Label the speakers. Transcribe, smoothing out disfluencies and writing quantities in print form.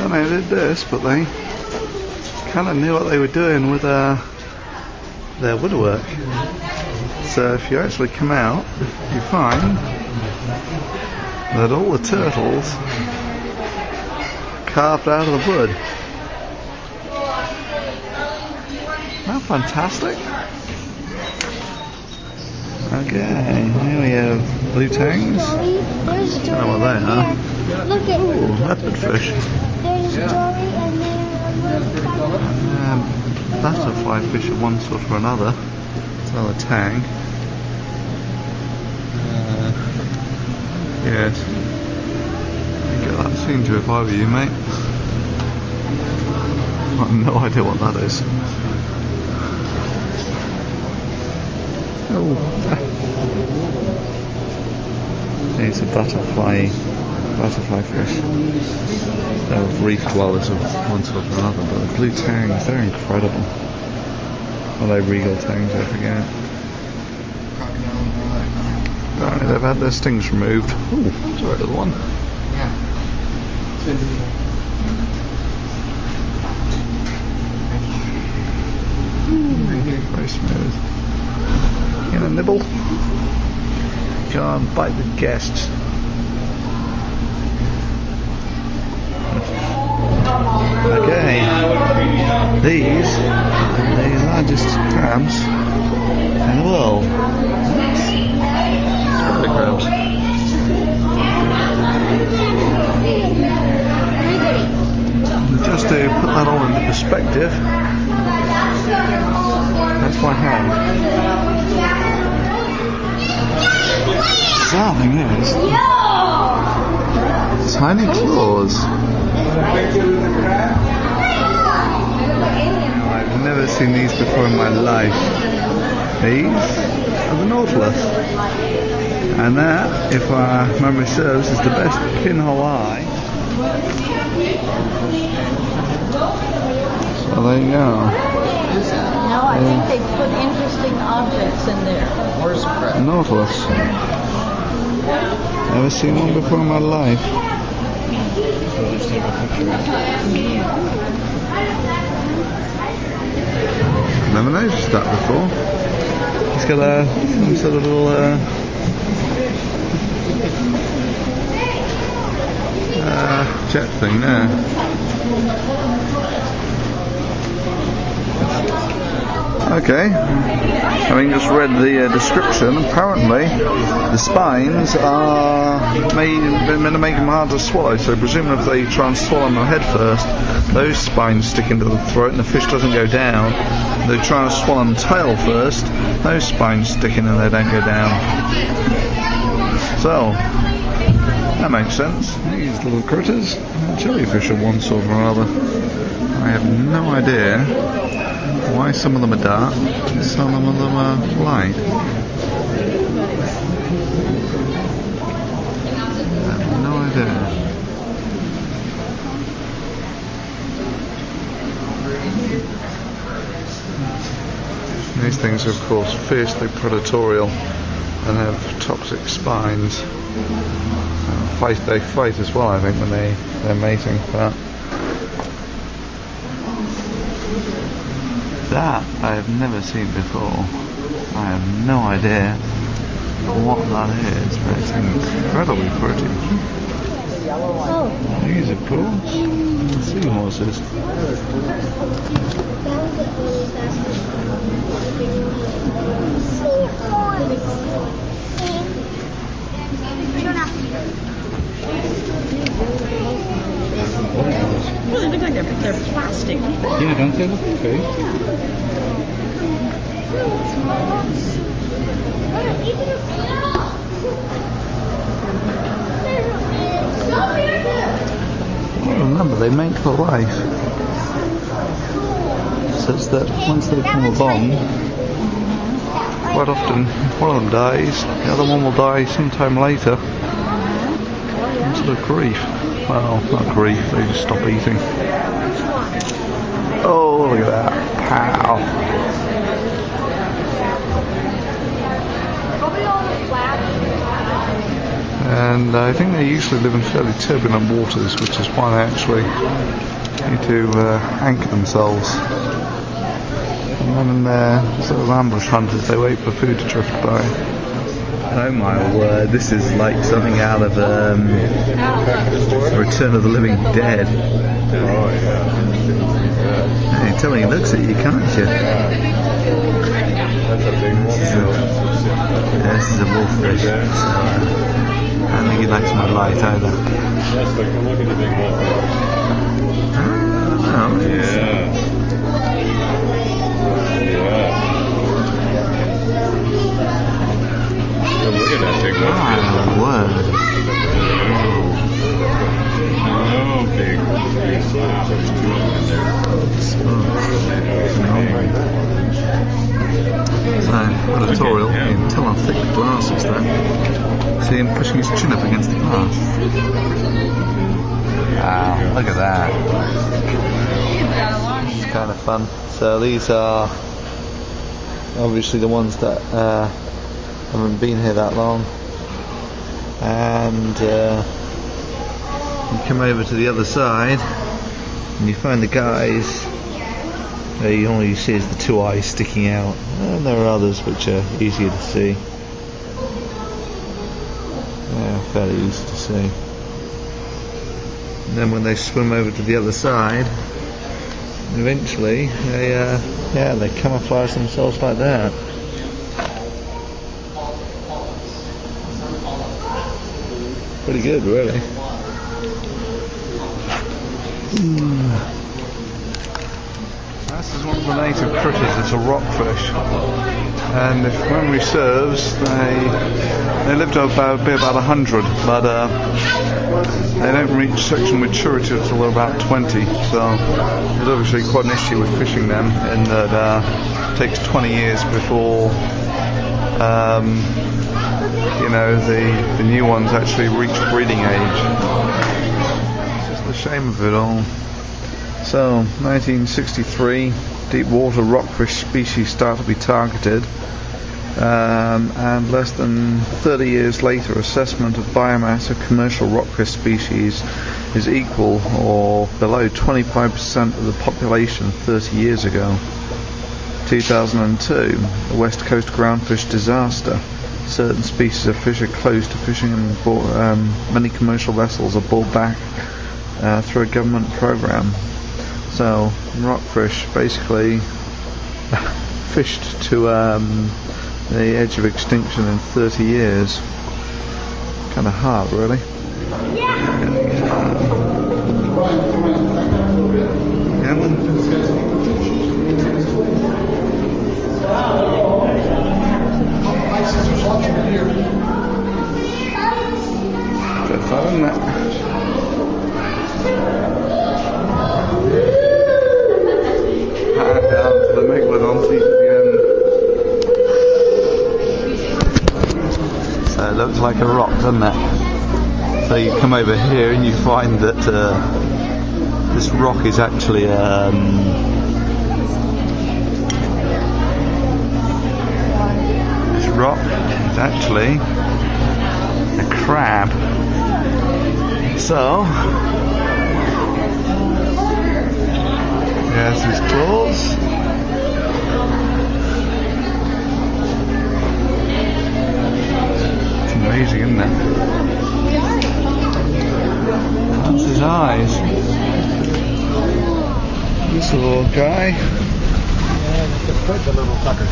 Speaker 1: don't know who did this, but they kind of knew what they were doing with their woodwork. So if you actually come out, you find that all the turtles are carved out of the wood. Isn't that fantastic? Okay, here we have blue tangs. I don't know what they are.
Speaker 2: Look at
Speaker 1: Ooh, leopard fish.
Speaker 2: There's Dory and
Speaker 1: Butterfly fish of one sort or another. It's another tang. Yes. I'd get that seen to if I were you, mate. I have no idea what that is. Oh. It's a butterfly fish. They're reef dwellers of one sort or another, but the blue tangs, they're incredible. Or they regal tangs, I forget. Apparently they've had their stings removed. Ooh, sorry, little one.
Speaker 3: Yeah.
Speaker 1: Very smooth. You gonna nibble? Go and bite the guests. Okay. These are the largest crabs in the world. Spider crabs. Just to put that all into perspective, that's my hand. That thing is tiny claws. I've never seen these before in my life. These are the Nautilus. And that, if my memory serves, is the best pinhole eye. So there you go.
Speaker 4: No, I think they put interesting objects in there.
Speaker 3: Horse crab.
Speaker 1: Nautilus. Never seen one before in my life. Never noticed that before. He's got some sort of little jet thing there. Okay, having just read the description, apparently the spines are meant to make them hard to swallow, so presumably if they try and swallow them head first, those spines stick into the throat and the fish doesn't go down. If they try and swallow them tail first, those spines stick in and they don't go down. So, that makes sense. These little critters, jellyfish of one sort or another. I have no idea why some of them are dark and some of them are light. I have no idea. These things are of course fiercely predatorial and have toxic spines. They fight as well, I think, when they're mating. But that I have never seen before. I have no idea what that is, but it's incredibly pretty.
Speaker 2: Oh.
Speaker 1: These are cool. Seahorses.
Speaker 4: Well, they look like they're plastic.
Speaker 1: Yeah, don't they look okay? Remember, they mate for life. Says that once they become a bond, quite often one of them dies, the other one will die sometime later. Sort of grief. Well, not grief, they just stop eating. Oh, look at that. Pow. And I think they usually live in fairly turbulent waters, which is why they actually need to anchor themselves. And then in their sort of ambush hunters, they wait for food to drift by. Oh my word, this is like something out of Return of the Living Dead.
Speaker 3: Oh yeah.
Speaker 1: Hey, tell me he looks at you, can't you?
Speaker 3: That's a big wolf.
Speaker 1: Yeah, this is a wolffish. So, I don't think he likes my light either.
Speaker 3: Yes, but come look at the big wolf.
Speaker 1: Oh,
Speaker 3: Yeah. Look at that big wolf.
Speaker 1: my word.
Speaker 3: Oh, big. There's two of them in there.
Speaker 1: So, editorial, you can tell how thick the glass is there. See him pushing his chin up against the glass. Wow, look at that. It's kind of fun. So these are obviously the ones that haven't been here that long. And you come over to the other side and you find the guys. All you see is the two eyes sticking out, and there are others which are easier to see. Yeah, fairly easy to see. And then when they swim over to the other side, eventually they camouflage themselves like that. Pretty good, really. This is one of the native critters. It's a rockfish, and if memory serves, they live to be about 100, but they don't reach sexual maturity until they're about 20. So there's obviously quite an issue with fishing them, in that it takes 20 years before the new ones actually reach breeding age. It's just the shame of it all. So, 1963, deep water rockfish species start to be targeted, and less than 30 years later, assessment of biomass of commercial rockfish species is equal or below 25% of the population 30 years ago. 2002, the West Coast groundfish disaster. Certain species of fish are closed to fishing, and many commercial vessels are brought back through a government program. So, rockfish basically fished to the edge of extinction in 30 years. Kind of hard, really. Good fun, isn't it? Down to the megalodon again. So it looks like a rock, doesn't it? So you come over here and you find that this rock is actually a crab. So there's his claws. It's amazing, isn't it? That's his eyes. This little guy.
Speaker 3: Yeah, it's a little sucker.